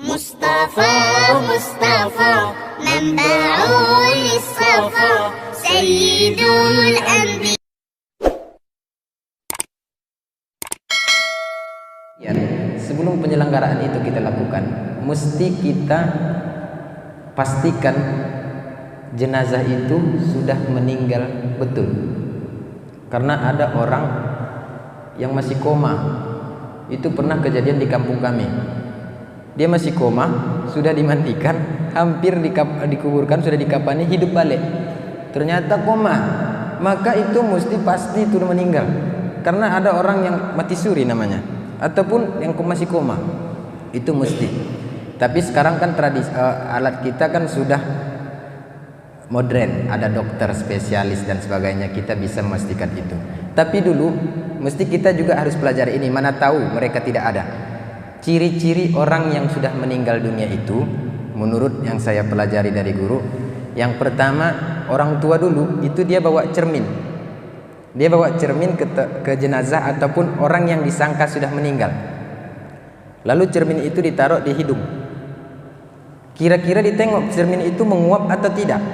مصطفى مصطفى منبع للصفا سيد الأنبياء. Ya, sebelum penyelenggaraan itu kita lakukan, mesti kita pastikan jenazah itu sudah meninggal betul. Karena ada orang yang masih koma. Itu pernah kejadian di kampung kami. Dia masih koma, sudah dimandikan, hampir dikuburkan, sudah dikafani, hidup balik. Ternyata koma. Maka itu mesti pasti itu meninggal. Karena ada orang yang mati suri namanya, ataupun yang masih koma. Itu mesti. Tapi sekarang kan alat kita kan sudah modern, ada dokter spesialis dan sebagainya, kita bisa memastikan itu. Tapi dulu mesti kita juga harus pelajari ini. Mana tahu mereka tidak ada. Ciri-ciri orang yang sudah meninggal dunia itu, menurut yang saya pelajari dari guru, yang pertama, orang tua dulu itu dia bawa cermin. Dia bawa cermin ke jenazah ataupun orang yang disangka sudah meninggal. Lalu cermin itu ditaruh di hidung. Kira-kira ditengok cermin itu menguap atau tidak.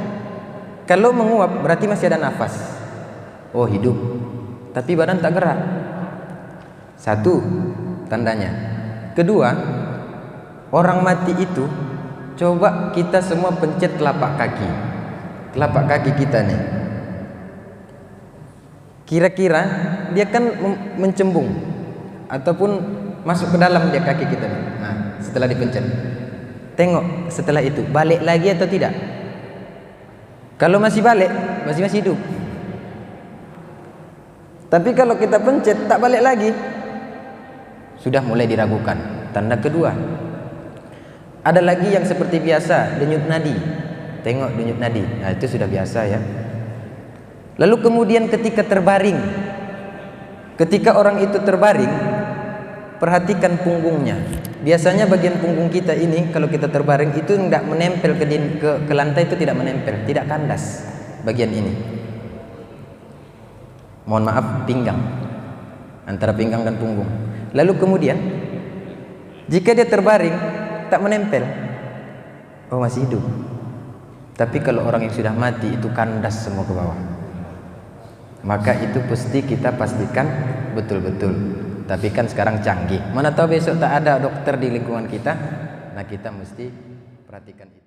Kalau menguap berarti masih ada nafas. Oh, hidup. Tapi badan tak gerak. Satu tandanya. Kedua, orang mati itu coba kita semua pencet telapak kaki. Telapak kaki kita nih. Kira-kira dia kan mencembung ataupun masuk ke dalam dia kaki kita nih. Nah, setelah dipencet. Tengok setelah itu balik lagi atau tidak. Kalau masih balik, masih hidup. Tapi kalau kita pencet tak balik lagi, sudah mulai diragukan. Tanda kedua. Ada lagi yang seperti biasa, denyut nadi. Tengok denyut nadi. Nah, itu sudah biasa ya. Lalu kemudian ketika terbaring. Ketika orang itu terbaring, perhatikan punggungnya. Biasanya bagian punggung kita ini kalau kita terbaring itu tidak menempel ke lantai, itu tidak menempel, tidak kandas bagian ini. Mohon maaf, pinggang. Antara pinggang dan punggung. Lalu kemudian jika dia terbaring tak menempel, oh masih hidup. Tapi kalau orang yang sudah mati itu kandas semua ke bawah, maka itu pasti kita pastikan betul-betul. Tapi kan sekarang canggih, mana tahu besok tak ada dokter di lingkungan kita. Nah, kita mesti perhatikan itu.